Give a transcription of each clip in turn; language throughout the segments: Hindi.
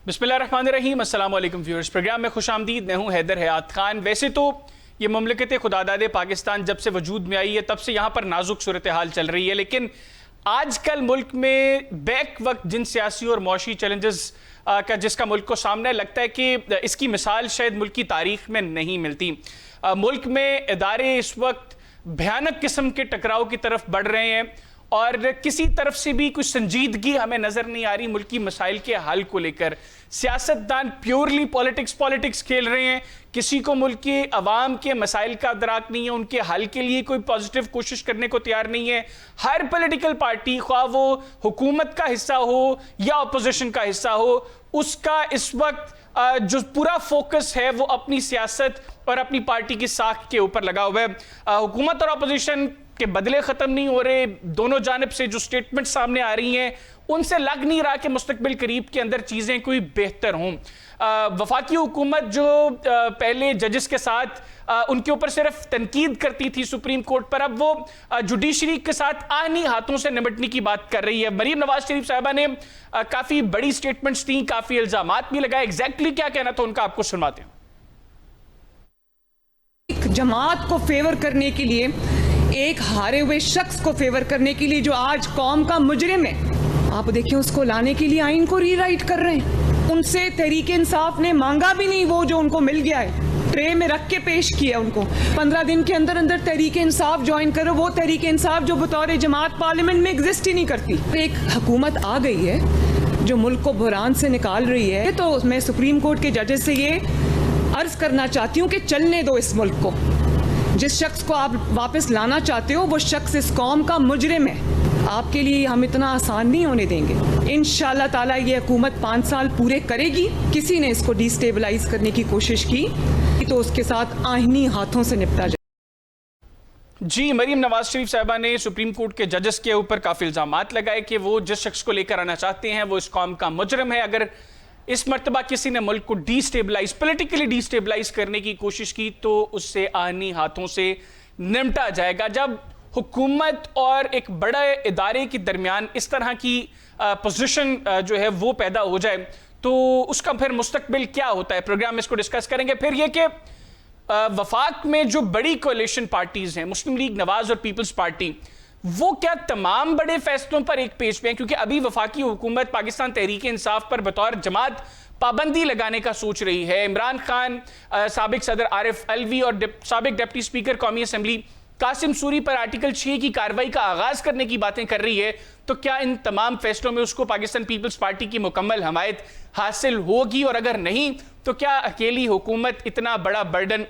बिस्मिल्लाहिर्रहमानिर्रहीम, अस्सलाम वालेकुम व्यूअर्स। प्रोग्राम में खुशामदीद। मैं हूँ हैदर हयात खान। वैसे तो ये मुमलिकत खुदादाद पाकिस्तान जब से वजूद में आई है तब से यहाँ पर नाजुक सूरत हाल चल रही है, लेकिन आजकल मुल्क में बैक वक्त जिन सियासी और मौशी चैलेंजेस का जिसका मुल्क को सामना है, लगता है कि इसकी मिसाल शायद मुल्क की तारीख में नहीं मिलती। मुल्क में इदारे इस वक्त भयानक किस्म के टकराव की तरफ बढ़ रहे हैं और किसी तरफ से भी कुछ संजीदगी हमें नजर नहीं आ रही मुल्क की मसाइल के हल को लेकर। सियासतदान प्योरली पॉलिटिक्स खेल रहे हैं, किसी को मुल्क के अवाम के मसाइल का अदराक नहीं है, उनके हल के लिए कोई पॉजिटिव कोशिश करने को तैयार नहीं है। हर पॉलिटिकल पार्टी, ख्वाह वो हुकूमत का हिस्सा हो या अपोजिशन का हिस्सा हो, उसका इस वक्त जो पूरा फोकस है वो अपनी सियासत और अपनी पार्टी की साख के ऊपर लगा हुआ है। हुकूमत और अपोजिशन के बदले खत्म नहीं हो रहे। दोनों जानिब से जो स्टेटमेंट सामने आ रही हैं उनसे लग नहीं रहा कि मुस्तकबिल करीब के अंदर चीजें कोई बेहतर हों। वफाकी हुकूमत जो पहले जजेस के साथ उनके ऊपर सिर्फ तनकीद करती थी सुप्रीम कोर्ट पर, अब वो जुडिशरी के साथ आनी हाथों से निपटने की बात कर रही है। मरीम नवाज शरीफ साहबा ने काफी बड़ी स्टेटमेंट्स दी, काफी इल्जामात भी लगाए। एग्जैक्टली क्या कहना था उनका, आपको सुनवाते हैं। जमात को फेवर करने के लिए, एक हारे हुए शख्स को फेवर करने के लिए जो आज कौम का मुजरिम है, आप देखिए उसको लाने के लिए आइन को रीराइट कर रहे हैं। उनसे तहरीक इंसाफ ने मांगा भी नहीं, वो जो उनको मिल गया है ट्रे में रख के पेश किया उनको। 15 दिन के अंदर अंदर तहरीक इंसाफ ज्वाइन करो, वो तहरीक इंसाफ जो बतौर जमात पार्लियामेंट में एग्जिस्ट ही नहीं करती। एक हुकूमत आ गई है जो मुल्क को बुहरान से निकाल रही है, तो मैं सुप्रीम कोर्ट के जजेस से ये अर्ज करना चाहती हूँ कि चलने दो इस मुल्क को। जिस शख्स को आप वापस लाना चाहते हो वो शख्स इस कौम का मुजरिम है। आपके लिए हम इतना आसान नहीं होने देंगे। इंशाअल्लाह ताला ये हुकूमत 5 साल पूरे करेगी। किसी ने इसको डिस्टेबलाइज करने की कोशिश की तो उसके साथ आईनी हाथों से निपटा जाए। जी, मरीम नवाज शरीफ साहबा ने सुप्रीम कोर्ट के जजेस के ऊपर काफी इल्जामात लगाए कि वो जिस शख्स को लेकर आना चाहते हैं वो इस कौम का मुजरिम है। अगर इस मर्तबा किसी ने मुल्क को डिस्टेबलाइज, पॉलिटिकली डिस्टेबलाइज करने की कोशिश की तो उससे आनी हाथों से निपटा जाएगा। जब हुकूमत और एक बड़े इदारे के दरमियान इस तरह की पोजीशन जो है वो पैदा हो जाए तो उसका फिर मुस्तकबिल क्या होता है, प्रोग्राम में इसको डिस्कस करेंगे। फिर ये कि वफाक में जो बड़ी कोalition पार्टीज हैं, मुस्लिम लीग नवाज और पीपल्स पार्टी, वो क्या तमाम बड़े फैसलों पर एक पेज पे हैं? क्योंकि अभी वफाकी हुकूमत पाकिस्तान तहरीक इंसाफ पर बतौर जमात पाबंदी लगाने का सोच रही है। इमरान खान, साबिक सदर आरिफ अलवी और साबिक डिप्टी स्पीकर कौमी असम्बली कासिम सूरी पर आर्टिकल 6 की कार्रवाई का आगाज करने की बातें कर रही है। तो क्या इन तमाम फैसलों में उसको पाकिस्तान पीपल्स पार्टी की मुकम्मल हमायत हासिल होगी, और अगर नहीं तो क्या अकेली हुकूमत इतना बड़ा बर्डन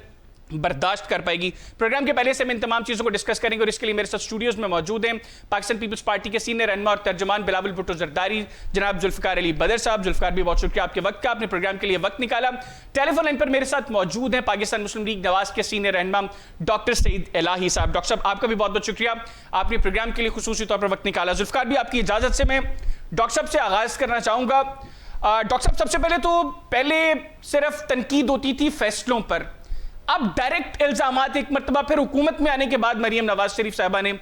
बर्दाश्त कर पाएगी? प्रोग्राम के पहले से हम इन तमाम चीज़ों को डिस्कस करेंगे और इसके लिए मेरे साथ स्टूडियोज में मौजूद हैं पाकिस्तान पीपल्स पार्टी के सीनियर रहनुमा और तर्जमान बिलावल भुट्टो जरदारी, जनाब जुल्फकार अली बदर साहब। जुल्फकार भी बहुत शुक्रिया आपके वक्त का, आपने प्रोग्राम के लिए वक्त निकाला। टेलीफोन लाइन पर मेरे साथ मौजूद हैं पाकिस्तान मुस्लिम लीग नवाज के सीनियर रहनुमा डॉक्टर सईद इलाही साहब। डॉक्टर साहब, आपका भी बहुत बहुत शुक्रिया, आपने प्रोग्राम के लिए खुसूसी तौर पर वक्त निकाला। जुल्फकार भी, आपकी इजाजत से मैं डॉक्टर साहब से आगाज करना चाहूंगा। डॉक्टर साहब, सबसे पहले सिर्फ तनकीद होती थी फैसलों पर, अब डायरेक्ट इल्जामात एक मरतबा फिर हुकूमत में आने के बाद मरीम नवाज शरीफ साहबा ने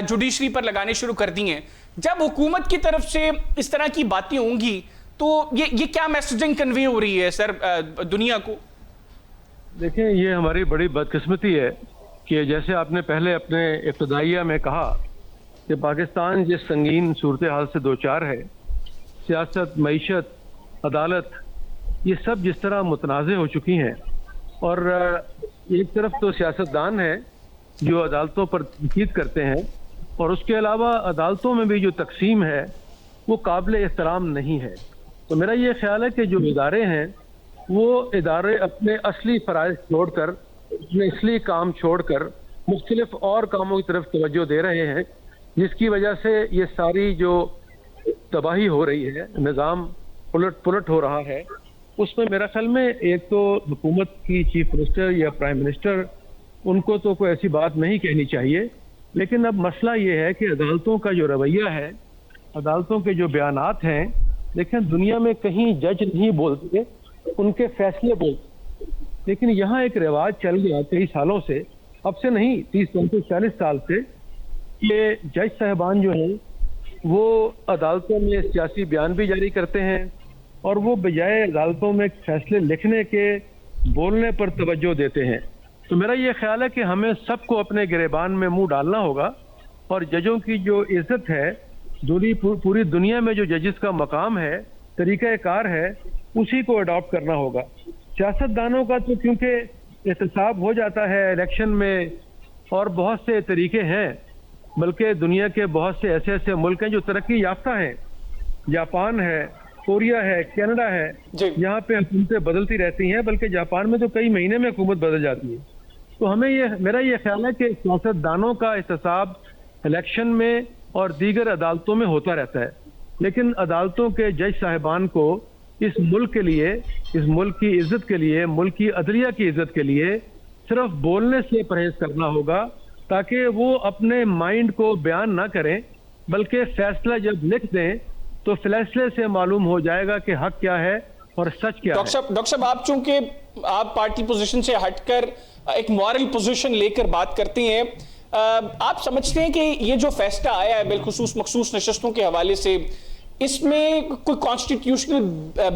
जुडिशरी पर लगाने शुरू कर दी हैं। जब हुकूमत की तरफ से इस तरह की बातें होंगी तो ये क्या मैसेजिंग कन्वे हो रही है सर दुनिया को? देखें, ये हमारी बड़ी बदकिस्मती है कि जैसे आपने पहले अपने इब्तदाइया में कहा कि पाकिस्तान जिस संगीन सूरत हाल से दो चार है, सियासत, मईशत, अदालत, ये सब जिस तरह मुतनाज़ हो चुकी हैं, और एक तरफ तो सियासतदान है जो अदालतों पर तनकीद करते हैं और उसके अलावा अदालतों में भी जो तकसीम है वो काबिल एहतराम नहीं है। तो मेरा ये ख्याल है कि जो इदारे हैं वो इदारे अपने असली फ़राइज़ छोड़कर, अपने असली काम छोड़कर मुख्तलिफ और कामों की तरफ तवज्जो दे रहे हैं, जिसकी वजह से ये सारी जो तबाही हो रही है, निज़ाम पुलट हो रहा है। उसमें मेरा ख्याल में एक तो हुकूमत की चीफ मिनिस्टर या प्राइम मिनिस्टर, उनको तो कोई ऐसी बात नहीं कहनी चाहिए, लेकिन अब मसला ये है कि अदालतों का जो रवैया है, अदालतों के जो बयानात हैं, देखें दुनिया में कहीं जज नहीं बोलते, उनके फैसले बोलते। लेकिन यहाँ एक रिवाज चल गया कई सालों से, अब से नहीं 30, 35, 40 साल से, ये जज साहबान जो हैं वो अदालतों में सियासी बयान भी जारी करते हैं और वो बजाय अदालतों में फैसले लिखने के बोलने पर तवज्जो देते हैं। तो मेरा ये ख्याल है कि हमें सबको अपने गिरेबान में मुंह डालना होगा और जजों की जो इज्जत है, पूरी दुनिया में जो जजेस का मकाम है, तरीक़ाकार है, उसी को अडॉप्ट करना होगा। सियासतदानों का तो क्योंकि एहतसाब हो जाता है इलेक्शन में, और बहुत से तरीके हैं, बल्कि दुनिया के बहुत से ऐसे ऐसे मुल्क हैं जो तरक्की याफ्ता हैं, जापान है, कोरिया है, कनाडा है, यहाँ पे हुकूमतें बदलती रहती हैं, बल्कि जापान में तो कई महीने में हुकूमत बदल जाती है। तो हमें मेरा ये ख्याल है कि सियासतदानों का एहतसाब इलेक्शन में और दीगर अदालतों में होता रहता है, लेकिन अदालतों के जज साहिबान को इस मुल्क के लिए, इस मुल्क की इज्जत के लिए, मुल्क की अदलिया की इज्जत के लिए सिर्फ बोलने से परहेज करना होगा, ताकि वो अपने माइंड को बयान ना करें, बल्कि फैसला जब लिख दें तो फैसले से मालूम हो जाएगा कि हक क्या है और सच क्या है। डॉक्टर साहब, आप चूंकि आप पार्टी पोजीशन से हटकर एक मॉरल पोजीशन लेकर बात करते हैं, आप समझते हैं कि ये जो फैसला आया है बिलखुसूस मखसूस नशस्तों के हवाले से, इसमें कोई कॉन्स्टिट्यूशनल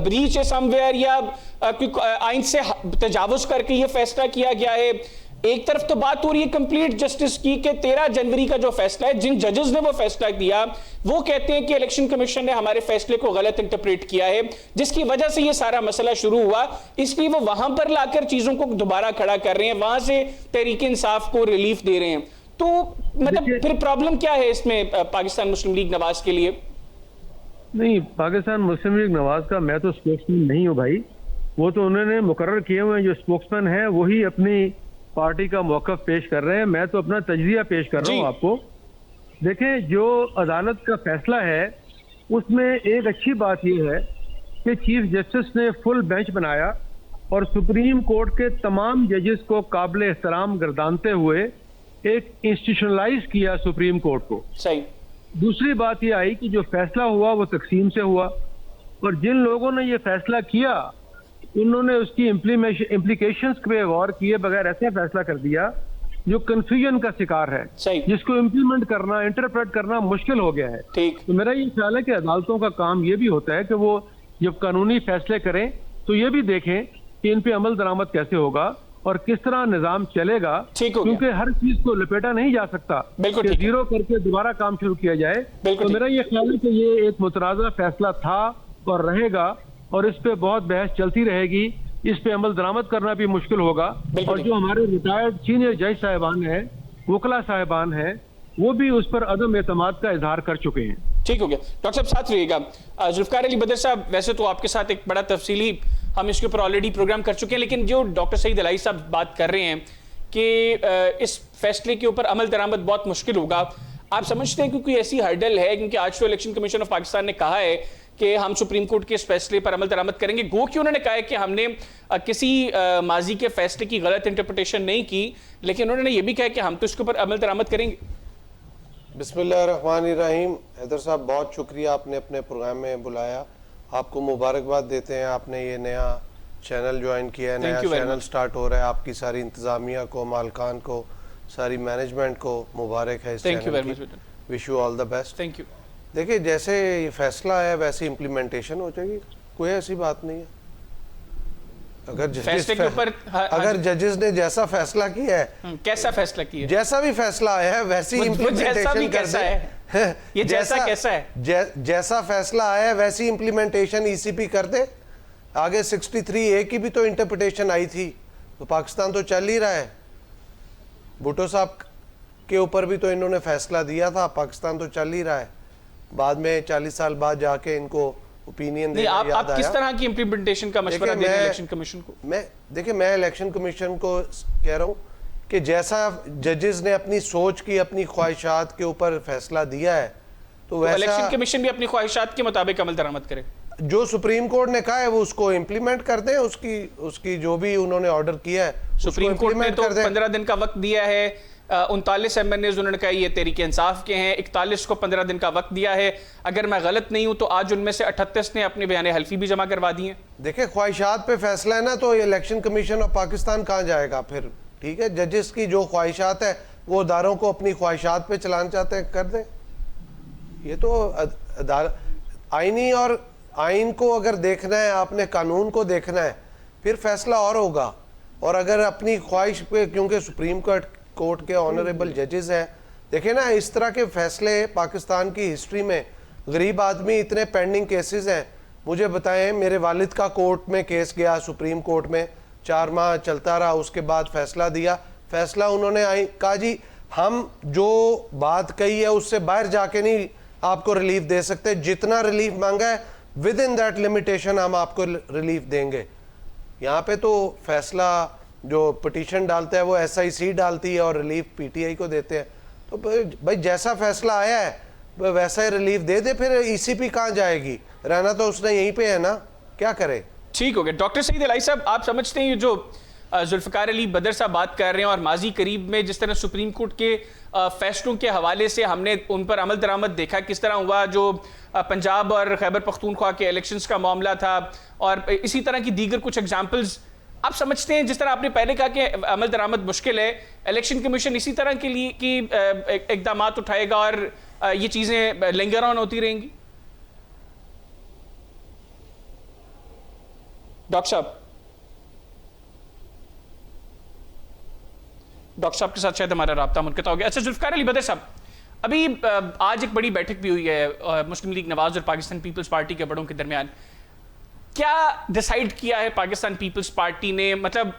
ब्रीच है समवेयर, या कोई आइन से तजावुज करके ये फैसला किया गया है? एक तरफ तो बात हो रही है कंप्लीट जस्टिस की कि 13 जनवरी का जो फैसला है, जिन जजेस ने वो फैसला दिया वो कहते हैं कि इलेक्शन कमीशन ने हमारे फैसले को गलत इंटरप्रेट किया है, जिसकी वजह से ये सारा मसला शुरू हुआ, इसलिए वो वहां पर लाकर चीजों को दोबारा खड़ा कर रहे हैं, वहां से तहरीक इंसाफ को रिलीफ दे रहे हैं। तो मतलब फिर प्रॉब्लम क्या है इसमें पाकिस्तान मुस्लिम लीग नवाज के लिए? नहीं, पाकिस्तान मुस्लिम लीग नवाज का मैं तो स्पोक्समैन नहीं हूँ भाई, वो तो उन्होंने मुकर्रर किए हुए हैं, जो स्पोक्समैन है वही अपनी पार्टी का मौक़िफ़ पेश कर रहे हैं, मैं तो अपना तजज़िया पेश कर रहा हूँ आपको। देखें, जो अदालत का फैसला है उसमें एक अच्छी बात यह है कि चीफ जस्टिस ने फुल बेंच बनाया और सुप्रीम कोर्ट के तमाम जजेस को काबिल एहतराम गर्दानते हुए एक इंस्टीट्यूशनलाइज किया सुप्रीम कोर्ट को। सही। दूसरी बात यह आई कि जो फैसला हुआ वो तकसीम से हुआ, और जिन लोगों ने ये फैसला किया उन्होंने उसकी इम्प्लीकेशंस पे गौर किए बगैर ऐसा फैसला कर दिया जो कंफ्यूजन का शिकार है, जिसको इम्प्लीमेंट करना, इंटरप्रेट करना मुश्किल हो गया है। ठीक। तो मेरा ये ख्याल है कि अदालतों का काम ये भी होता है कि वो जब कानूनी फैसले करें तो ये भी देखें कि इन पे अमल दरामद कैसे होगा और किस तरह निजाम चलेगा, क्योंकि हर चीज को लपेटा नहीं जा सकता कि जीरो करके दोबारा काम शुरू किया जाए। तो मेरा ये ख्याल है कि ये एक मुतनाज़ा फैसला था और रहेगा, और इस पे बहुत बहस चलती रहेगी, इस पे अमल दरामद करना भी मुश्किल होगा। और जो हमारे रिटायर्ड सीनियर जज साहिबान हैं, वकला साहिबान हैं, वो भी उस पर अदम एतमाद का इजहार कर चुके हैं। ठीक हो गया। डॉक्टर साहब साथ रहिएगा। जुल्फकार अली बदर साहब, वैसे तो आपके साथ एक बड़ा तफसीली हम इसके ऊपर ऑलरेडी प्रोग्राम कर चुके हैं, लेकिन जो डॉक्टर सईद अलाई साहब बात कर रहे हैं कि इस फैसले के ऊपर अमल दरामद बहुत मुश्किल होगा, आप समझते हैं कि कोई ऐसी हर्डल है? क्योंकि आज तो इलेक्शन कमीशन ऑफ पाकिस्तान ने कहा है कि हम सुप्रीम कोर्ट के इस फैसले पर अमल दरामद करेंगे, गो कि उन्होंने कहा है कि हमने किसी माजी के फैसले की गलत इंटरप्रिटेशन नहीं की, लेकिन उन्होंने ये भी कहा कि हम तो इसके ऊपर अमल दरामद करेंगे। बिस्मिल्लाहिर्रहमानिर्रहीम। हैदर साहब, बहुत शुक्रिया, आपने अपने प्रोग्राम में बुलाया, आपको मुबारकबाद देते हैं, आपने ये नया चैनल ज्वाइन किया है, नया चैनल स्टार्ट हो रहा है, आपकी सारी इंतज़ामिया को, मालकान को, सारी मैनेजमेंट को मुबारक है इस चैनल की। Wish you all the best. Thank you. देखिए, जैसे ये फैसला है वैसे इम्प्लीमेंटेशन हो जाएगी, कोई ऐसी बात नहीं है। अगर जजेस ने जैसा फैसला किया है, कैसा फैसला किया, जैसा भी फैसला आया है वैसी इम्प्लीमेंटेशन कर दे। ये जैसा कैसा है, जैसा फैसला आया है वैसी इम्प्लीमेंटेशन ईसीपी कर दे। आगे 63A की भी तो इंटरप्रिटेशन आई थी, तो पाकिस्तान तो चल ही रहा है। भुट्टो साहब के ऊपर भी तो इन्होंने फैसला दिया था, पाकिस्तान तो चल ही रहा है। बाद में 40 साल बाद जाके इनको ओपिनियन देना याद आया। आप किस तरह की इंप्लीमेंटेशन का मशवरा दे रहे हैं इलेक्शन कमीशन को? मैं इलेक्शन कमीशन को कह रहा हूँ कि जैसा जजेस ने अपनी सोच की, अपनी ख्वाहिशात के ऊपर फैसला दिया है, तो वैसा इलेक्शन कमीशन भी अपनी ख्वाहिशात के मुताबिक अमल दरामद करे। जो सुप्रीम कोर्ट ने कहा है वो उसको इम्प्लीमेंट कर दें, उसकी जो भी उन्होंने ऑर्डर किया है सुप्रीम कोर्ट ने तो 15 दिन का वक्त दिया है। 39 एमएनएज उन्होंने कहा ये तहरीक इंसाफ के हैं, 41 को 15 दिन का वक्त दिया है। अगर मैं गलत नहीं हूं तो आज उनमें से 38 ने अपने बयान हल्फी भी जमा करवा दिए। देखिए, ख्वाहिशात पे फैसला है ना, तो इलेक्शन कमीशन ऑफ पाकिस्तान कहाँ जाएगा फिर? ठीक है, जजेस की जो ख्वाहिशात है वो अदारों को अपनी ख्वाहिशात पे चलाना चाहते हैं, कर दें। ये तो आईनी और आइन को अगर देखना है, आपने कानून को देखना है, फिर फैसला और होगा। और अगर अपनी ख्वाहिश पे, क्योंकि सुप्रीम कोर्ट के ऑनरेबल जजेस हैं, देखें ना इस तरह के फैसले पाकिस्तान की हिस्ट्री में, गरीब आदमी इतने पेंडिंग केसेस हैं। मुझे बताएं, मेरे वालिद का कोर्ट में केस गया, सुप्रीम कोर्ट में 4 माह चलता रहा, उसके बाद फैसला दिया। फैसला उन्होंने कहा जी हम जो बात कही है उससे बाहर जाके नहीं आपको रिलीफ दे सकते, जितना रिलीफ मांगा है विद इन दैट लिमिटेशन हम आपको रिलीफ देंगे। यहाँ पे तो फैसला जो पिटीशन डालता है वो SIC डालती है और रिलीफ PTI को देते हैं। तो भाई जैसा फैसला आया है वैसा ही रिलीफ दे दे, फिर ECP कहाँ जाएगी, रहना तो उसने यहीं पे है ना, क्या करे। ठीक हो गया। डॉक्टर सईद इलाही साहब, आप समझते हैं ये जो जुल्फ़िकार अली बदर साहब बात कर रहे हैं और माजी करीब में जिस तरह सुप्रीम कोर्ट के फैसलों के हवाले से हमने उन पर अमल दरामद देखा किस तरह हुआ, जो पंजाब और खैबर पख्तूनख्वा के इलेक्शंस का मामला था और इसी तरह की दीगर कुछ एग्जाम्पल्स, आप समझते हैं जिस तरह आपने पहले कहा कि अमल दरामद मुश्किल है, इलेक्शन कमीशन इसी तरह के लिए कि इकदाम उठाएगा और ये चीज़ें लिंगर ऑन होती रहेंगी? डॉक्टर साहब के साथ शायद हमारा राब्ता मुनक़ता हो गया। अच्छा जुल्फ़िकार अली बदर साहब, अभी आज एक बड़ी बैठक भी हुई है मुस्लिम लीग नवाज और पाकिस्तान पीपल्स पार्टी के बड़ों के दरमियान। क्या डिसाइड किया है पाकिस्तान पीपल्स पार्टी ने? मतलब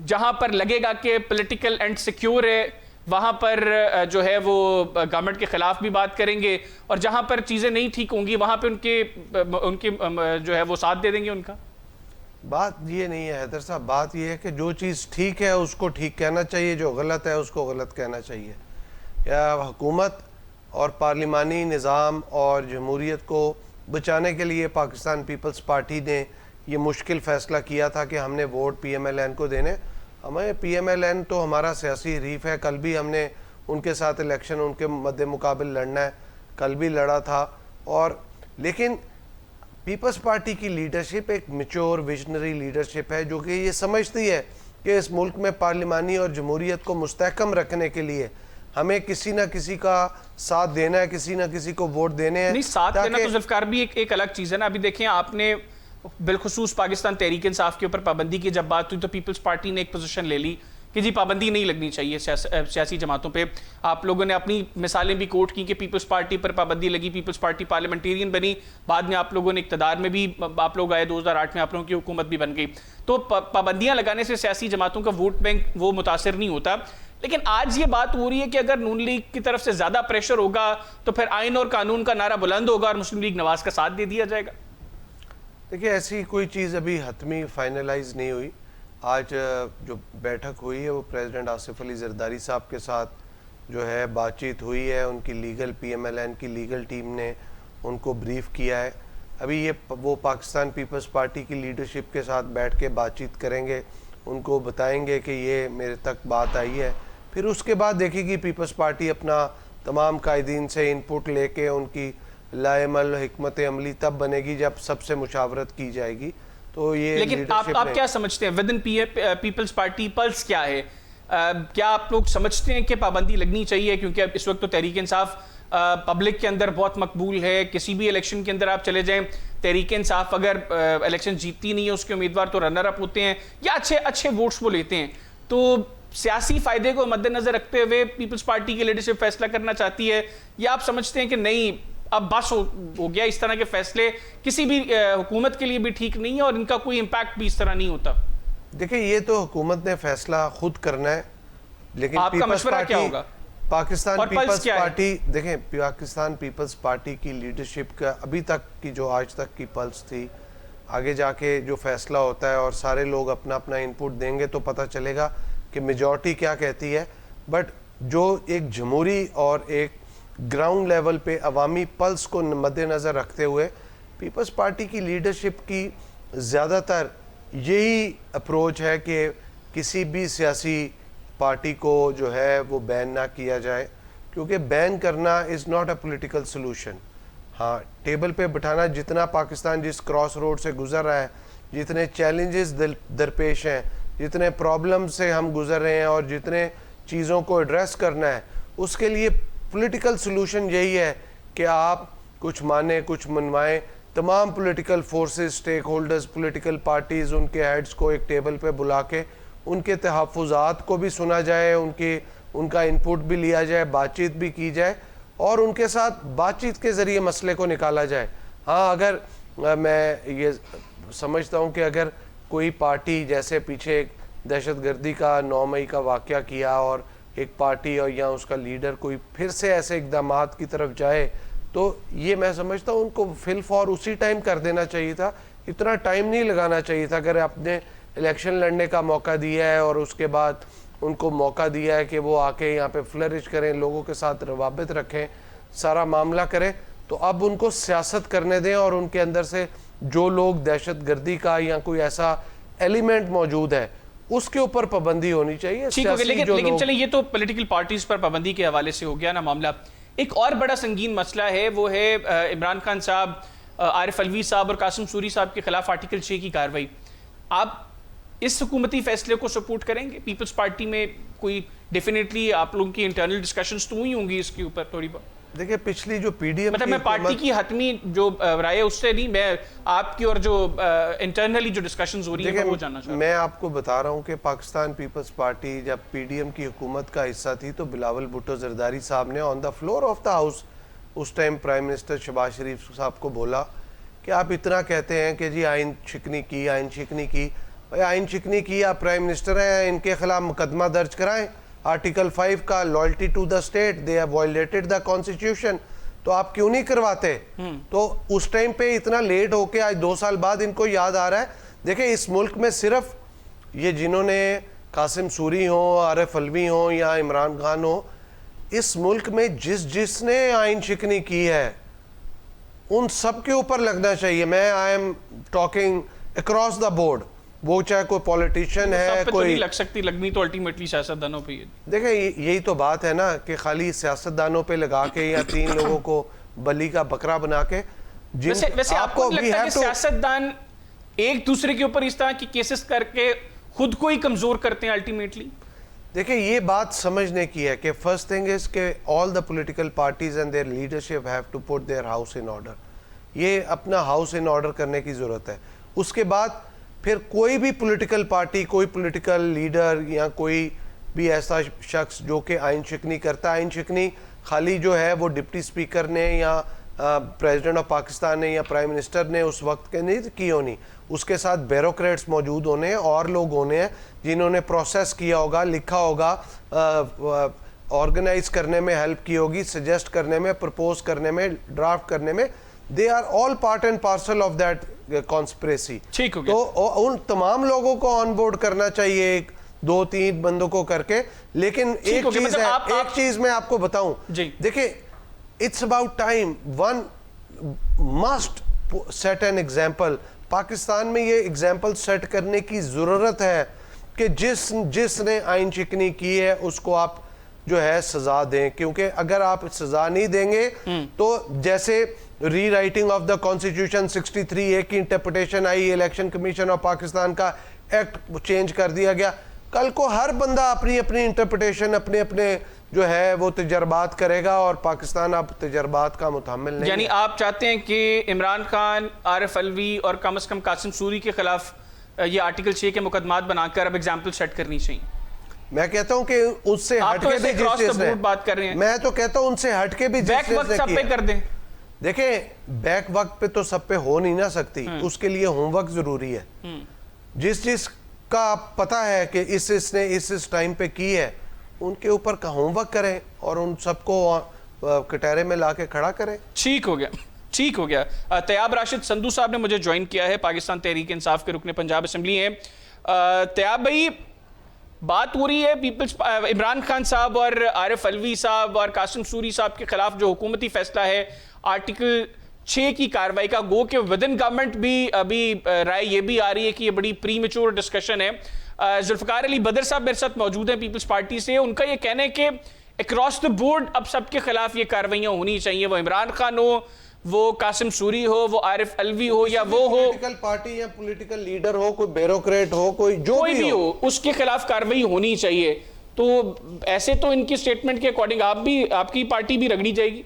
जहां पर लगेगा कि पॉलिटिकल एंड सिक्योर है वहां पर जो है वो गवर्नमेंट के खिलाफ भी बात करेंगे और जहां पर चीज़ें नहीं ठीक होंगी वहां पर उनके जो है वो साथ दे देंगे उनका? बात ये नहीं है हैदर साहब, बात ये है कि जो चीज़ ठीक है उसको ठीक कहना चाहिए, जो गलत है उसको गलत कहना चाहिए। या हुकूमत और पार्लिमानी निज़ाम और जमहूरियत को बचाने के लिए पाकिस्तान पीपल्स पार्टी ने ये मुश्किल फ़ैसला किया था कि हमने वोट PMLN को देने। हमें PMLN तो हमारा सियासी हरीफ है, कल भी हमने उनके साथ इलेक्शन उनके मद्दे मुकाबिल लड़ना है, कल भी लड़ा था। और लेकिन पीपल्स पार्टी की लीडरशिप एक मैच्योर विजनरी लीडरशिप है जो कि ये समझती है कि इस मुल्क में पार्लिमानी और जमहूरियत को मुस्तहकम रखने के लिए हमें किसी ना किसी का साथ देना है, किसी ना किसी को वोट देने हैं। नहीं, साथ देना तो जुल्फ़िकार भी एक अलग चीज़ है ना। अभी देखें, आपने बिलखुसूस पाकिस्तान तहरीक इंसाफ के ऊपर पाबंदी की जब बात हुई तो पीपल्स पार्टी ने एक पोजीशन ले ली कि जी पाबंदी नहीं लगनी चाहिए सियासी जमातों पे। आप लोगों ने अपनी मिसालें भी कोट की कि पीपल्स पार्टी पर पाबंदी लगी, पीपल्स पार्टी पार्लियामेंटेरियन बनी, बाद में आप लोगों ने इक़्तिदार में भी आप लोग आए, 2008 में आप लोगों की हुकूमत भी बन गई। तो पाबंदियां लगाने से सियासी जमातों का वोट बैंक वो मुतासर नहीं होता। लेकिन आज ये बात हो रही है कि अगर नून लीग की तरफ से ज़्यादा प्रेशर होगा तो फिर आइन और कानून का नारा बुलंद होगा और मुस्लिम लीग नवाज का साथ दे दिया जाएगा। देखिए, ऐसी कोई चीज़ अभी हतमी फाइनलाइज नहीं हुई। आज जो बैठक हुई है वो प्रेसिडेंट आसिफ अली जरदारी साहब के साथ जो है बातचीत हुई है, उनकी लीगल PMLN की लीगल टीम ने उनको ब्रीफ किया है। अभी ये वो पाकिस्तान पीपल्स पार्टी की लीडरशिप के साथ बैठ के बातचीत करेंगे, उनको बताएंगे कि ये मेरे तक बात आई है। फिर उसके बाद देखेगी पीपल्स पार्टी अपना तमाम कायदीन से इनपुट लेके उनकी लाएमल हिकमत अमली तब बनेगी जब सबसे मुशावरत की जाएगी। तो ये लेकिन आप क्या समझते हैं with in people's party pulse क्या है? क्या आप लोग समझते हैं कि पाबंदी लगनी चाहिए? क्योंकि इस वक्त तो तहरीक इंसाफ पब्लिक के अंदर बहुत मकबूल है। किसी भी इलेक्शन के अंदर आप चले जाएं, तहरीक इंसाफ अगर इलेक्शन जीतती नहीं है उसके उम्मीदवार तो रनर अप होते हैं या अच्छे वोट्स वो लेते हैं। तो सियासी फायदे को मद्देनजर रखते हुए पीपल्स पार्टी की लीडरशिप फैसला करना चाहती है, या आप समझते हैं कि नहीं अब बस हो गया, इस तरह के फैसले किसी भी हुकूमत के लिए भी ठीक नहीं है और इनका कोई इम्पैक्ट भी इस तरह नहीं होता? देखिए, ये तो हुकूमत ने फैसला खुद करना है, लेकिन आपका मशवरा क्या होगा? पाकिस्तान पीपल्स पार्टी, देखें, पाकिस्तान पीपल्स पार्टी की लीडरशिप का अभी तक की जो आज तक की पल्स थी, आगे जाके जो फैसला होता है और सारे लोग अपना अपना इनपुट देंगे तो पता चलेगा कि मेजॉरिटी क्या कहती है। बट जो एक जमहूरी और एक ग्राउंड लेवल पे अवामी पल्स को मद्देनज़र रखते हुए पीपल्स पार्टी की लीडरशिप की ज़्यादातर यही अप्रोच है कि किसी भी सियासी पार्टी को जो है वो बैन ना किया जाए, क्योंकि बैन करना is not a political solution. हाँ, टेबल पे बिठाना, जितना पाकिस्तान जिस क्रॉस रोड से गुजर रहा है, जितने चैलेंजेस दरपेश हैं, जितने प्रॉब्लम से हम गुजर रहे हैं और जितने चीज़ों को एड्रेस करना है, उसके लिए पॉलिटिकल सलूशन यही है कि आप कुछ माने कुछ मनवाएं, तमाम political forces, stake holders, political parties, उनके हेड्स को एक टेबल पे बुला के उनके तहफ़्फ़ुज़ात को भी सुना जाए, उनका इनपुट भी लिया जाए, बातचीत भी की जाए और उनके साथ बातचीत के ज़रिए मसले को निकाला जाए। हाँ, अगर मैं ये समझता हूँ कि अगर कोई पार्टी, जैसे पीछे एक दहशतगर्दी का 9 मई का वाक़या किया और एक पार्टी और या उसका लीडर कोई फिर से ऐसे इक़दामात की तरफ जाए, तो ये मैं समझता हूँ उनको फिल फॉर उसी टाइम कर देना चाहिए था, इतना टाइम नहीं लगाना चाहिए था। अगर आपने इलेक्शन लड़ने का मौका दिया है और उसके बाद उनको मौका दिया है कि वो आके यहाँ पे फ्लरिश करें, लोगों के साथ रवाबित रखें, सारा मामला करें, तो अब उनको सियासत करने दें और उनके अंदर से जो लोग दहशतगर्दी का या कोई ऐसा एलिमेंट मौजूद है उसके ऊपर पाबंदी होनी चाहिए। ठीक हो गया, लेकिन चलिए ये तो पॉलिटिकल पार्टीज पर पाबंदी के हवाले से हो गया ना मामला। एक और बड़ा संगीन मसला है, वो है इमरान खान साहब, आरिफ अलवी साहब और कासिम सूरी साहब के खिलाफ आर्टिकल 6 की कार्रवाई। आप इस हुकूमती फैसले को सपोर्ट करेंगे? पीपल्स पार्टी में कोई डेफिनेटली आप लोगों की इंटरनल डिस्कशंस तो हुई होंगी इसके ऊपर थोड़ी बहुत। देखिए, पिछली जो पीडीएम मतलब मैं पार्टी की हतमी जो राय है उससे नहीं, मैं आपकी और जो इंटरनली जो डिस्कशंस हो रही है वो जानना चाहता हूं। मैं आपको बता रहा हूं कि पाकिस्तान पीपल्स पार्टी जब पीडीएम की हुकूमत का हिस्सा थी तो बिलावल भुट्टो जरदारी साहब ने on the floor of the house उस टाइम प्राइम मिनिस्टर शहबाज शरीफ साहब को बोला कि आप इतना कहते हैं कि जी आइन शिकनी की, आइन शिकनी की। भाई, आइन शिकनी की, आप प्राइम मिनिस्टर हैं, इनके खिलाफ मुकदमा दर्ज कराएं। आर्टिकल 5 का loyalty to the state, they have violated the constitution, तो आप क्यों नहीं करवाते? तो उस टाइम पे इतना लेट होके आज 2 साल बाद इनको याद आ रहा है। देखिए, इस मुल्क में सिर्फ ये जिन्होंने कासिम सूरी हो, आरिफ अलवी हो या इमरान खान हो, इस मुल्क में जिसने आइन शिकनी की है उन सब के ऊपर लगना चाहिए। मैं I am talking across the board, वो चाहे कोई पॉलिटिशियन है, कोई तो नहीं लग सकती, लगनी तो अल्टीमेटली सियासतदानों पे ही। देखिए, यही तो बात है ना कि खाली सियासतदानों पे लगा के या 3 लोगों को बली का बकरा बना के वैसे आपको लगता है कि सियासतदान एक दूसरे के ऊपर इस तरह की केसेस करके खुद को ही कमजोर करते हैं अल्टीमेटली? देखिए, ये बात समझने की है कि फर्स्ट थिंग इज के all the political parties and their leadership have to put their house in order. ये अपना हाउस इन ऑर्डर करने की जरूरत है। उसके बाद फिर कोई भी पॉलिटिकल पार्टी, कोई पॉलिटिकल लीडर या कोई भी ऐसा शख्स जो कि आइन शिकनी करता है, आइन शिकनी खाली जो है वो डिप्टी स्पीकर ने या प्रेसिडेंट ऑफ पाकिस्तान ने या प्राइम मिनिस्टर ने उस वक्त के नहीं की होनी, उसके साथ ब्यूरोक्रेट्स मौजूद होने हैं और लोग होने हैं जिन्होंने प्रोसेस किया होगा, लिखा होगा, ऑर्गेनाइज करने में हेल्प की होगी, सजेस्ट करने में, प्रपोज करने में, ड्राफ्ट करने में। They are all part and parcel of that conspiracy. तो उन तमाम लोगों को ऑन बोर्ड करना चाहिए, 2-3 बंदों को करके। लेकिन एक चीज मतलब है, एक चीज मैं आपको बताऊं, देखिए, it's about time one must set an example. Pakistan में ये एग्जाम्पल सेट करने की जरूरत है कि जिसने आइन शिकनी की है उसको आप जो है सजा दें, क्योंकि अगर आप सजा नहीं देंगे तो जैसे rewriting of the constitution 63A की interpretation I, election commission of Pakistan का एक्ट चेंज कर दिया गया, कल को हर बंदा अपनी अपनी इंटरप्रिटेशन, अपने अपने जो है वो तजर्बात करेगा और पाकिस्तान अब तजर्बात का मुतहम्मिल नहीं। यानी आप चाहते हैं कि इमरान खान, आरिफ अलवी और कम से कम कासिम सूरी के खिलाफ ये आर्टिकल 6 के मुकदमात बनाकर अब एग्जाम्पल सेट करनी चाहिए? मैं कहता हूं कि उससे हटके भी जिसने बात कर रहे हैं, मैं तो कहता हूं उनसे हटके भी बैक वक्त सब पे कर दें। देखें, बैक वक्त पे तो सब पे हो नहीं ना सकती, उसके लिए होमवर्क जरूरी है। जिस का पता है कि इसने इस टाइम पे की है, उनके ऊपर का होमवर्क करें और उन सबको कटहरे में लाके खड़ा करें। ठीक हो गया, ठीक हो गया। तैयाब राशिद संधू साहब ने मुझे ज्वाइन किया है, पाकिस्तान तहरीक इंसाफ के रुकने पंजाब असेंबली हैं। तैयाब भाई, बात हो रही है पीपल्स इमरान खान साहब और आरिफ अलवी साहब और कासिम सूरी साहब के खिलाफ जो हुकूमती फैसला है आर्टिकल 6 की कार्रवाई का, गो के विद इन गवर्नमेंट भी अभी राय ये भी आ रही है कि ये बड़ी प्रीमेच्योर डिस्कशन है। जुल्फकार अली बदर साहब मेरे साथ मौजूद हैं पीपल्स पार्टी से। उनका ये कहना है कि अक्रॉस द बोर्ड अब सबके खिलाफ ये कार्रवाइयां होनी चाहिए, वो इमरान खान हो, वो कासिम सूरी हो, वो आरिफ अलवी हो या वो हो, पॉलिटिकल पार्टी या पॉलिटिकल लीडर हो, कोई ब्यूरोक्रेट हो, कोई भी हो, उसके खिलाफ कार्रवाई होनी चाहिए। तो ऐसे तो इनकी स्टेटमेंट के अकॉर्डिंग आप भी, आपकी पार्टी भी रगड़ी जाएगी।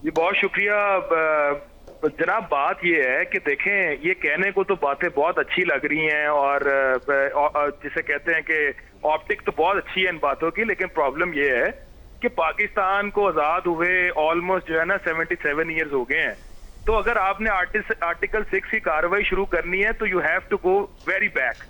जी बहुत शुक्रिया जनाब बात ये है कि देखें, ये कहने को तो बातें बहुत अच्छी लग रही हैं और जिसे कहते हैं कि ऑप्टिक तो बहुत अच्छी है इन बातों की, लेकिन प्रॉब्लम ये है कि पाकिस्तान को आज़ाद हुए ऑलमोस्ट जो है ना 77 ईयर्स हो गए हैं। तो अगर आपने आर्टिकल 6 की कार्रवाई शुरू करनी है तो you have to go very back.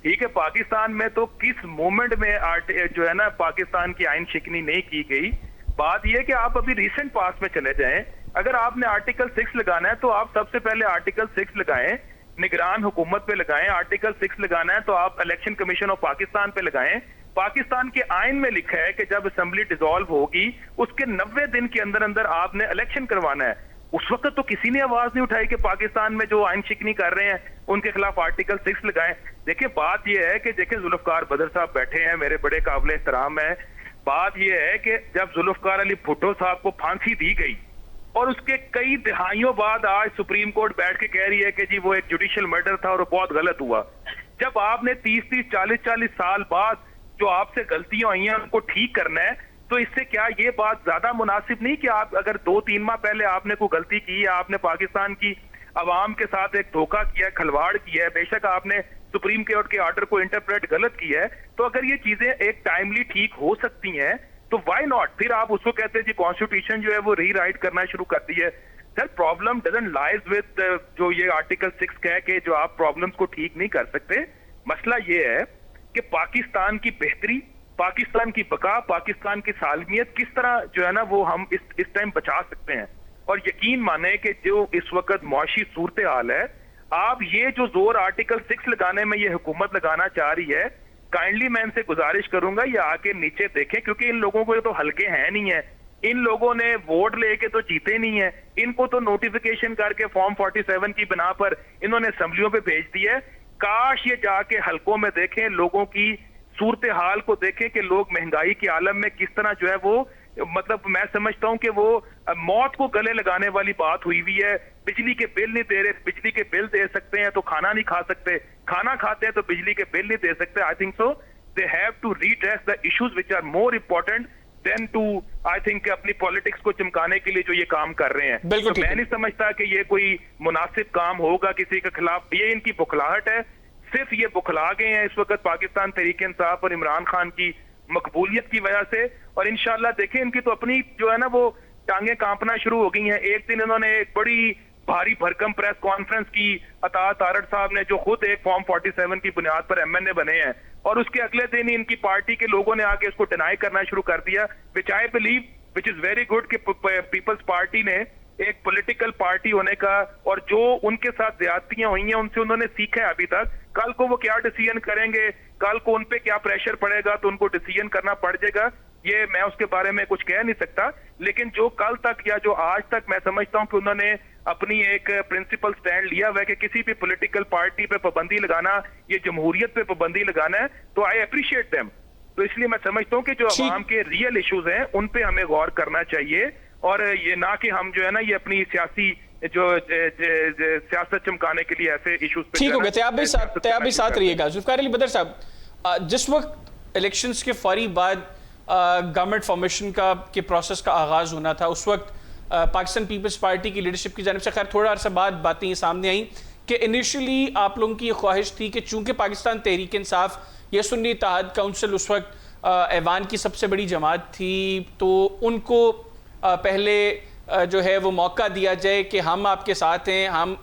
ठीक है, पाकिस्तान में तो किस मोमेंट में जो है ना पाकिस्तान की आइन शिकनी नहीं की गई। बात यह कि आप अभी रिसेंट पास्ट में चले जाएं, अगर आपने आर्टिकल 6 लगाना है तो आप सबसे पहले आर्टिकल 6 लगाएं, निगरान हुकूमत पे लगाएं। आर्टिकल 6 लगाना है तो आप इलेक्शन कमीशन ऑफ पाकिस्तान पे लगाएं। पाकिस्तान के आइन में लिखा है कि जब असेंबली डिसॉल्व होगी उसके 90 दिन के अंदर अंदर आपने इलेक्शन करवाना है। उस वक्त तो किसी ने आवाज नहीं उठाई कि पाकिस्तान में जो आइन शिकनी कर रहे हैं उनके खिलाफ आर्टिकल 6 लगाएं। देखिए बात यह है कि देखिए जुल्फकार बदर साहब बैठे हैं, मेरे बड़े काबिल एहतराम है। बात यह है कि जब जुल्फकार अली भुट्टो साहब को फांसी दी गई और उसके कई दिहाइयों बाद आज सुप्रीम कोर्ट बैठ के कह रही है कि जी वो एक जुडिशियल मर्डर था और वो बहुत गलत हुआ। जब आपने 30-30, 40-40 साल बाद जो आपसे गलतियां हुई हैं उनको ठीक करना है, तो इससे क्या ये बात ज्यादा मुनासिब नहीं कि आप अगर 2-3 माह पहले आपने कोई गलती की है, आपने पाकिस्तान की अवाम के साथ एक धोखा किया है, खिलवाड़ किया है, बेशक आपने सुप्रीम कोर्ट के ऑर्डर को इंटरप्रेट गलत किया है, तो अगर ये चीजें एक टाइमली ठीक हो सकती हैं तो व्हाई नॉट। फिर आप उसको कहते हैं जी कॉन्स्टिट्यूशन जो है वो रीराइट करना शुरू कर दी है। Sir problem doesn't lies with जो ये आर्टिकल 6 कह के जो आप प्रॉब्लम्स को ठीक नहीं कर सकते। मसला ये है कि पाकिस्तान की बेहतरी, पाकिस्तान की बका, पाकिस्तान की सालमियत किस तरह जो है ना वो हम इस टाइम बचा सकते हैं। और यकीन माने कि जो इस वक्त मुआशी सूरत हाल है, आप ये जो जोर आर्टिकल 6 लगाने में ये हुकूमत लगाना चाह रही है, काइंडली मैं इनसे गुजारिश करूंगा ये आके नीचे देखें, क्योंकि इन लोगों को तो हल्के हैं नहीं है। इन लोगों ने वोट लेके तो जीते नहीं है, इनको तो नोटिफिकेशन करके फॉर्म 47 की बिना पर इन्होंने असेंबलियों पे भेज दिया है। काश ये जाके हल्कों में देखें, लोगों की सूरत हाल को देखें कि लोग महंगाई के आलम में किस तरह जो है वो, मतलब मैं समझता हूं कि वो मौत को गले लगाने वाली बात हुई हुई है। बिजली के बिल नहीं दे रहे, बिजली के बिल दे सकते हैं तो खाना नहीं खा सकते, खाना खाते हैं तो बिजली के बिल नहीं दे सकते। I think so they have to redress the issues which are more important than to, I think अपनी पॉलिटिक्स को चमकाने के लिए जो ये काम कर रहे हैं। तो मैं नहीं समझता कि ये कोई मुनासिब काम होगा किसी के खिलाफ। ये इनकी बुखलाहट है, सिर्फ ये बुखला गए हैं इस वक्त पाकिस्तान तहरीक इंसाफ और इमरान खान की मकबूलियत की वजह से। और इंशाल्लाह देखें इनकी तो अपनी जो है ना वो टांगे कांपना शुरू हो गई हैं। एक दिन इन्होंने एक बड़ी भारी भरकम प्रेस कॉन्फ्रेंस की, अता तारड़ साहब ने जो खुद एक फॉर्म 47 की बुनियाद पर MNA बने हैं, और उसके अगले दिन ही इनकी पार्टी के लोगों ने आके इसको डिनाई करना शुरू कर दिया, which I believe which is very good कि पीपल्स पार्टी ने एक पॉलिटिकल पार्टी होने का, और जो उनके साथ ज्यादतियां हुई हैं उनसे उन्होंने सीखा है अभी तक। कल को वो क्या डिसीजन करेंगे, कल को उनपे क्या प्रेशर पड़ेगा तो उनको डिसीजन करना पड़ जाएगा, ये मैं उसके बारे में कुछ कह नहीं सकता। लेकिन जो कल तक या जो आज तक मैं समझता हूं कि उन्होंने अपनी एक प्रिंसिपल स्टैंड लिया हुआ है कि किसी भी पॉलिटिकल पार्टी पे पाबंदी लगाना, ये जमहूरियत पे पाबंदी लगाना है, तो आई अप्रिशिएट देम। तो इसलिए मैं समझता हूं कि जो अवाम के रियल इश्यूज हैं उन पे हमें गौर करना चाहिए, और ये ना कि हम जो है ना ये अपनी सियासी जो सियासत चमकाने के लिए ऐसे इश्यूज पे। ठीक हो गए, आप भी साथ रहिएगा। जुल्फकार अली बदर साहब, जिस वक्त इलेक्शंस के फौरी बाद गवर्नमेंट फॉर्मेशन के प्रोसेस का आगाज होना था, उस वक्त पाकिस्तान पीपल्स पार्टी की लीडरशिप की जानिब से खैर थोड़ा अर्सा बाद बातें सामने आई कि इनिशियली आप लोगों की ख्वाहिश थी कि चूंकि पाकिस्तान तहरीक इंसाफ या सुन्नी इत्तेहाद काउंसिल उस वक्त ऐवान की सबसे बड़ी जमात थी, तो उनको पहले जो है वो मौका दिया जाए कि हम आपके साथ हैं, हम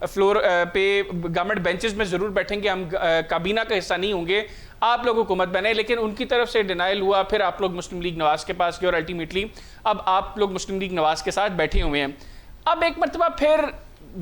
फ्लोर पे गवर्नमेंट बेंचेस में ज़रूर बैठेंगे, हम काबीना का हिस्सा नहीं होंगे, आप लोग हुकूमत बने। लेकिन उनकी तरफ से डिनाइल हुआ, फिर आप लोग मुस्लिम लीग नवाज के पास गए और अल्टीमेटली अब आप लोग मुस्लिम लीग नवाज के साथ बैठे हुए हैं। अब एक मरतबा फिर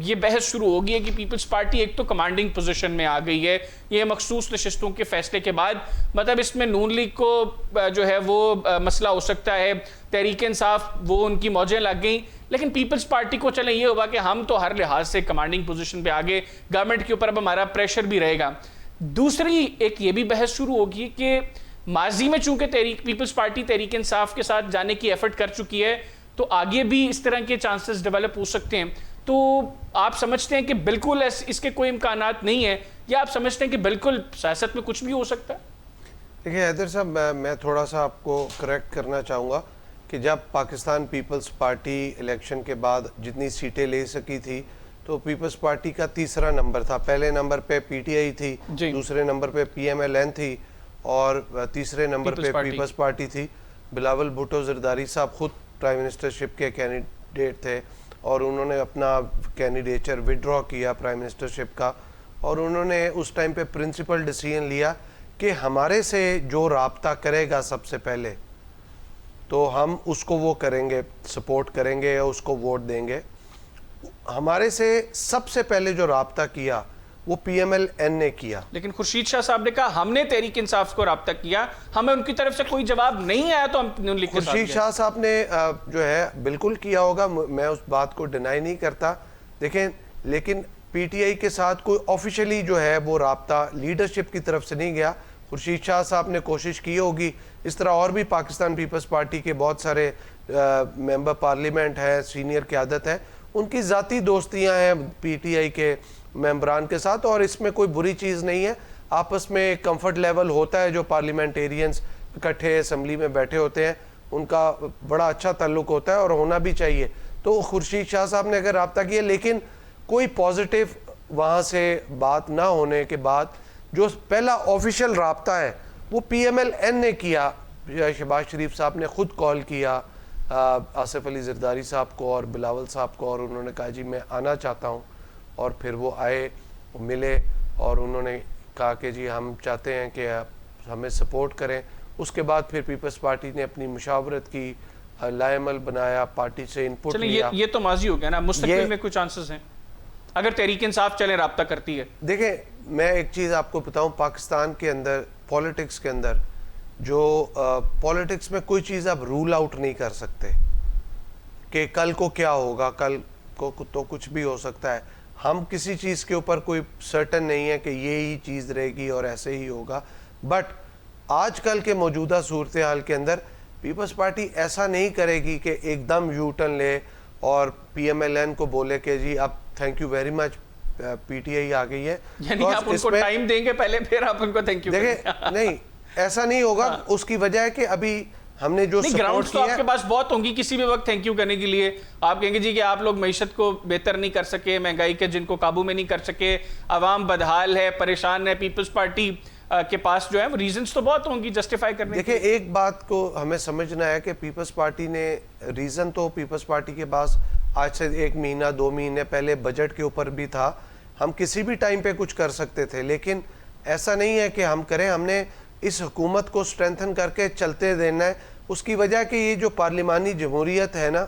ये बहस शुरू हो गई है कि पीपल्स पार्टी एक तो कमांडिंग पोजीशन में आ गई है, ये मखसूस नशिस्तों के फैसले के बाद, मतलब इसमें नून लीग को जो है वो मसला हो सकता है, तहरीक इंसाफ वो उनकी मौजें लग गई, लेकिन पीपल्स पार्टी को चलें ये हुआ कि हम तो हर लिहाज से कमांडिंग पोजीशन पे आ गए, गवर्नमेंट के ऊपर अब हमारा प्रेशर भी रहेगा। दूसरी एक ये भी बहस शुरू होगी कि माजी में चूंकि पीपल्स पार्टी तहरीक इंसाफ के साथ जाने की एफर्ट कर चुकी है, तो आगे भी इस तरह के चांसेस डेवलप हो सकते हैं। तो आप समझते हैं कि बिल्कुल इसके कोई इम्कानात नहीं है, या आप समझते हैं कि बिल्कुल सियासत में कुछ भी हो सकता है? देखिए हैदर साहब, मैं थोड़ा सा आपको करेक्ट करना चाहूँगा कि जब पाकिस्तान पीपल्स पार्टी इलेक्शन के बाद जितनी सीटें ले सकी थी तो पीपल्स पार्टी का तीसरा नंबर था। पहले नंबर पे पीटीआई थी, दूसरे नंबर पे पीएमएलएन थी और तीसरे नंबर पे पीपल्स पार्टी थी। बिलावल भुट्टो जरदारी साहब खुद प्राइम मिनिस्टरशिप के कैंडिडेट थे और उन्होंने अपना कैंडिडेचर विड्रॉ किया प्राइम मिनिस्टरशिप का, और उन्होंने उस टाइम पे प्रिंसिपल डिसीजन लिया कि हमारे से जो राब्ता करेगा सबसे पहले तो हम उसको वो करेंगे, सपोर्ट करेंगे या उसको वोट देंगे। हमारे से सबसे पहले जो राब्ता किया वो पीएमएलएन ने किया। लेकिन खुर्शीद शाह साहब ने कहा हमने तहरीक इंसाफ को राब्ता किया, हमें उनकी तरफ से कोई जवाब नहीं आया तो हम नून लीग के साथ खुर्शीद शाह साहब ने जो है बिल्कुल किया होगा, मैं उस बात को डिनाई नहीं करता। देखें, लेकिन पीटीआई के साथ कोई ऑफिशियली जो है वो राब्ता लीडरशिप की तरफ से नहीं गया। खुर्शीद शाह साहब ने कोशिश की होगी, इस तरह और भी पाकिस्तान पीपल्स पार्टी के बहुत सारे मेंबर पार्लियामेंट है, सीनियर क़यादत है, उनकी ज़ाती दोस्तियां हैं पीटीआई के मेंबरान के साथ, और इसमें कोई बुरी चीज़ नहीं है। आपस में एक कंफर्ट लेवल होता है, जो पार्लियामेंटेरियंस इकट्ठे असम्बली में बैठे होते हैं उनका बड़ा अच्छा ताल्लुक होता है और होना भी चाहिए। तो खुर्शीद शाह साहब ने अगर रब्ता किया, लेकिन कोई पॉजिटिव वहाँ से बात ना होने के बाद जो पहला ऑफिशियल रब्ता है वो पीएमएलएन ने किया। शहबाज शरीफ साहब ने खुद कॉल किया आसिफ अली जरदारी साहब को और बिलावल साहब को, और उन्होंने कहा जी मैं आना चाहता हूँ, और फिर वो आए, मिले और उन्होंने कहा कि जी हम चाहते हैं कि आप हमें सपोर्ट करें। उसके बाद फिर पीपल्स पार्टी ने अपनी मुशावरत की, लाएमल बनाया, पार्टी से इनपुट लिया। ये तो माजी हो गया ना, मुस्तकबिल में कुछ चांसेस हैं अगर तहरीक इंसाफ चले राब्ता करती है? देखें, मैं एक चीज़ आपको बताऊं, पाकिस्तान के अंदर पॉलिटिक्स के अंदर जो पॉलिटिक्स में कोई चीज़ आप रूल आउट नहीं कर सकते कि कल को क्या होगा, कल को तो कुछ भी हो सकता है। हम किसी चीज़ के ऊपर कोई सर्टन नहीं है कि ये ही चीज़ रहेगी और ऐसे ही होगा। बट आजकल के मौजूदा सूरत हाल के अंदर पीपल्स पार्टी ऐसा नहीं करेगी कि एकदम यू टर्न ले और पीएमएलएन को बोले कि जी अब thank you very much PTI आ गई है, यानी आप उनको टाइम देंगे पहले फिर आप उनको थैंक यू देखें। नहीं, ऐसा नहीं होगा। उसकी वजह है कि अभी हमने जो ग्राउंड्स तो आपके पास बहुत होंगी किसी भी वक्त थैंक यू करने के लिए। आप कहेंगे जी कि आप लोग मईशत को बेहतर नहीं कर सके, महंगाई के जिनको काबू में नहीं कर सके, अवाम बदहाल है, परेशान है, पीपल्स पार्टी के पास जो है वो रीजंस तो बहुत होंगी जस्टिफाई करने। देखिए, एक बात को हमें समझना है कि पीपल्स पार्टी ने रीजन तो पीपल्स पार्टी के पास आज से 1 महीना 2 महीने पहले बजट के ऊपर भी था। हम किसी भी टाइम पे कुछ कर सकते थे, लेकिन ऐसा नहीं है कि हम करें। हमने इस हुकूमत को स्ट्रेंथन करके चलते देना है। उसकी वजह कि ये जो पार्लिमानी जमहूरियत है ना,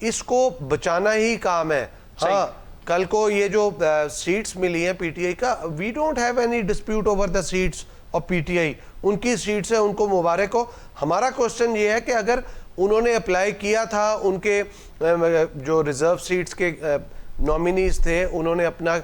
इसको बचाना ही काम है। हाँ, कल को ये जो सीट्स मिली हैं पीटीआई का, we don't have any dispute over the seats of PTI. उनकी सीट्स है, उनको मुबारक हो। हमारा क्वेश्चन ये है कि अगर उन्होंने अप्लाई किया था, उनके जो रिजर्व सीट्स के नॉमिनीज थे, उन्होंने अपना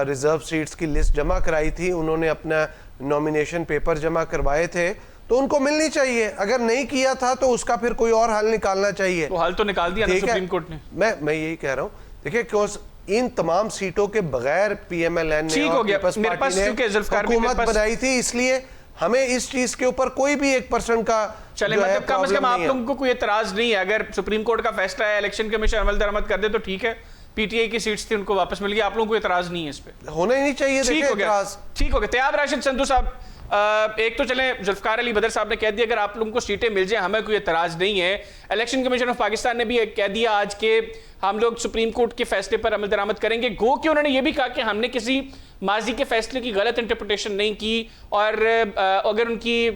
रिजर्व सीट्स की लिस्ट जमा कराई थी, उन्होंने अपना नॉमिनेशन पेपर जमा करवाए थे, तो उनको मिलनी चाहिए। अगर नहीं किया था तो उसका फिर कोई और हल निकालना चाहिए। वो हल तो निकाल दिया ना सुप्रीम कोर्ट ने। मैं यही कह रहा हूँ। देखिए, क्यों इन तमाम सीटों के बगैर पीएमएलएन ने और पीपल्स पार्टी ने हुकूमत बनाई थी, इसलिए हमें इस चीज के ऊपर कोई भी 1% का चले मतलब कम से कम आप लोगों को कोई एतराज नहीं है। अगर सुप्रीम कोर्ट का फैसला है, इलेक्शन कमीशन अमल दरामद कर दे तो ठीक है, पीटीआई की सीट्स थी उनको वापस मिल गई, आप लोगों को एतराज नहीं है इस पे? होना ही नहीं चाहिए। ठीक हो गया, ठीक हो गया। तैयाब राशिद संधू साहब, एक तो चले जुल्फकार अली बदर साहब ने कह दिया अगर आप लोगों को सीटें मिल जाए हमें कोई एतराज नहीं है। इलेक्शन कमीशन ऑफ पाकिस्तान ने भी कह दिया आज के हम लोग सुप्रीम कोर्ट के फैसले पर अमल दरामद करेंगे। गो कि उन्होंने ये भी कहा कि हमने किसी माजी के फैसले की गलत इंटरप्रिटेशन नहीं की, और अगर उनकी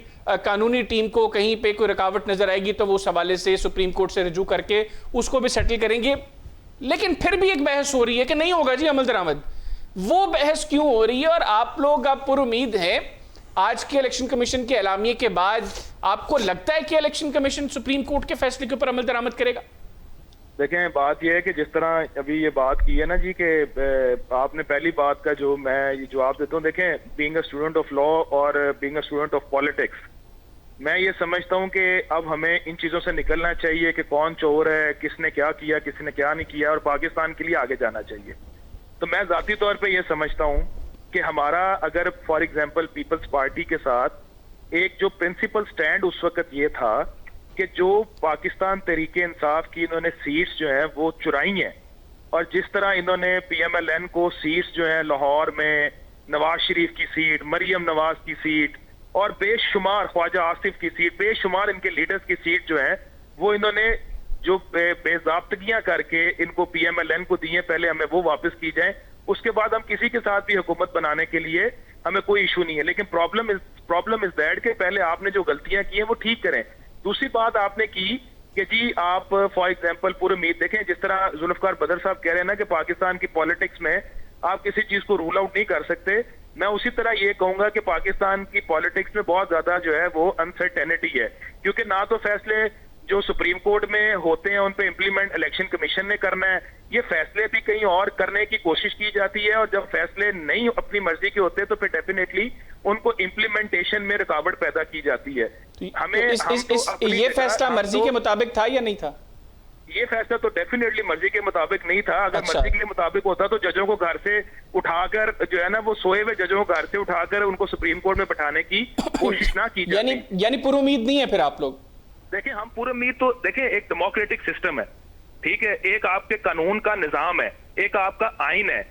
कानूनी टीम को कहीं पे कोई रुकावट नजर आएगी तो वो उस हवाले से सुप्रीम कोर्ट से रजू करके उसको भी सेटल करेंगे। लेकिन फिर भी एक बहस हो रही है कि नहीं होगा जी अमल दरामद। वो बहस क्यों हो रही है? और आप लोग अब पुरुमीद हैं आज के इलेक्शन कमीशन के एलामिये के बाद, आपको लगता है कि इलेक्शन कमीशन सुप्रीम कोर्ट के फैसले के ऊपर अमल दरामद करेगा? देखें, बात यह है कि जिस तरह अभी ये बात की है ना जी कि आपने पहली बात का जो मैं जवाब देता हूँ, देखें, being a student of law और being a student of politics, मैं ये समझता हूँ कि अब हमें इन चीज़ों से निकलना चाहिए कि कौन चोर है, किसने क्या किया, किसने क्या नहीं किया, और पाकिस्तान के लिए आगे जाना चाहिए। तो मैं ज़ाती तौर पे ये समझता हूँ कि हमारा अगर फॉर एग्जांपल पीपल्स पार्टी के साथ एक जो प्रिंसिपल स्टैंड उस वक्त ये था कि जो पाकिस्तान तहरीके इंसाफ की इन्होंने सीट्स जो हैं वो चुराई हैं, और जिस तरह इन्होंने PMLN को सीट्स जो हैं लाहौर में नवाज शरीफ की सीट, मरियम नवाज की सीट और बेशुमार ख्वाजा आसिफ की सीट, बेशुमार इनके लीडर्स की सीट जो है वो इन्होंने जो बेजाब्तगियां करके इनको PMLN को दी हैं, पहले हमें वो वापस की जाए, उसके बाद हम किसी के साथ भी हुकूमत बनाने के लिए हमें कोई इशू नहीं है। लेकिन प्रॉब्लम इज दैट कि पहले आपने जो गलतियां की हैं वो ठीक करें। दूसरी बात आपने की कि जी आप फॉर एग्जांपल पूरे मीत देखें, जिस तरह जुल्फकार बदर साहब कह रहे हैं ना कि पाकिस्तान की पॉलिटिक्स में आप किसी चीज को रूल आउट नहीं कर सकते, मैं उसी तरह ये कहूंगा कि पाकिस्तान की पॉलिटिक्स में बहुत ज्यादा जो है वो अनसर्टेनिटी है, क्योंकि ना तो फैसले जो सुप्रीम कोर्ट में होते हैं उन पे इम्प्लीमेंट इलेक्शन कमीशन ने करना है, ये फैसले भी कहीं और करने की कोशिश की जाती है, और जब फैसले नहीं अपनी मर्जी के होते तो फिर डेफिनेटली उनको इम्प्लीमेंटेशन में रुकावट पैदा की जाती है। हमें ये फैसला मर्जी के मुताबिक था या नहीं था? ये फैसला तो डेफिनेटली मर्जी के मुताबिक नहीं था। अगर अच्छा। मर्जी के मुताबिक होता तो जजों को घर से उठाकर जो है ना वो सोए हुए जजों को घर से उठाकर उनको सुप्रीम कोर्ट में बैठाने की कोशिश ना की जाती। यानी पूरी उम्मीद नहीं है फिर आप लोग? देखिए हम पूरी उम्मीद तो देखें, एक डेमोक्रेटिक सिस्टम है, ठीक है, एक आपके कानून का निजाम है, एक आपका आइन है।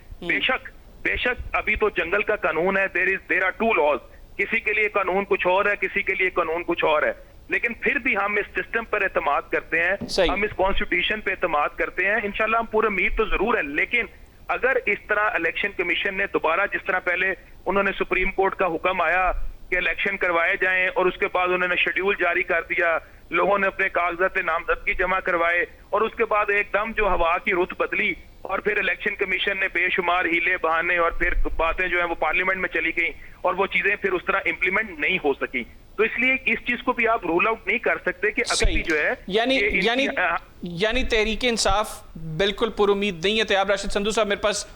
बेशक अभी तो जंगल का कानून है, देर आर टू लॉज, किसी के लिए कानून कुछ और है, किसी के लिए कानून कुछ और है, लेकिन फिर भी हम इस सिस्टम पर एतमाद करते हैं, हम इस कॉन्स्टिट्यूशन पे एतमाद करते हैं। इंशाल्लाह हम पूरी उम्मीद तो जरूर है, लेकिन अगर इस तरह इलेक्शन कमीशन ने दोबारा, जिस तरह पहले उन्होंने सुप्रीम कोर्ट का हुक्म आया कि इलेक्शन करवाए जाएं और उसके बाद उन्होंने शेड्यूल जारी कर दिया, लोगों ने अपने कागजात नामजदगी जमा करवाए और उसके बाद एकदम जो हवा की रुत बदली और फिर इलेक्शन कमीशन ने बेशुमार हीले बहाने और फिर बातें जो है वो पार्लियामेंट में चली गई और वो चीजें फिर उस तरह इंप्लीमेंट नहीं हो सकी। तो इसलिए इस चीज को भी आप रूल आउट नहीं कर सकते कि अभी भी जो है यानी तहरीक इंसाफ बिल्कुल पुरुमीद नहीं है। तो आप राशिद संधू साहब, मेरे पास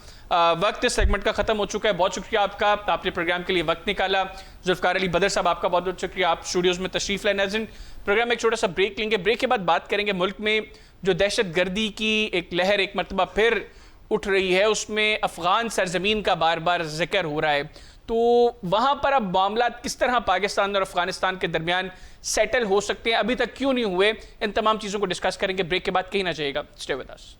वक्त इस सेगमेंट का खत्म हो चुका है। बहुत शुक्रिया आपका, आपने प्रोग्राम के लिए वक्त निकाला। जुल्फकार अली बदर साहब, आपका बहुत बहुत शुक्रिया, आप स्टूडियोज में तशरीफ लाए। नाज़रीन, प्रोग्राम में एक छोटा सा ब्रेक लेंगे, ब्रेक के बाद बात करेंगे मुल्क में जो दहशत गर्दी की एक लहर एक मरतबा फिर उठ रही है, उसमें अफगान सरजमीन का बार बार जिक्र हो रहा है। तो वहाँ पर अब मामला किस तरह पाकिस्तान और अफगानिस्तान के दरमियान सेटल हो सकते हैं, अभी तक क्यों नहीं हुए, इन तमाम चीज़ों को डिस्कस करेंगे ब्रेक के बाद। कहीं ना जाइएगा, स्टे विद अस।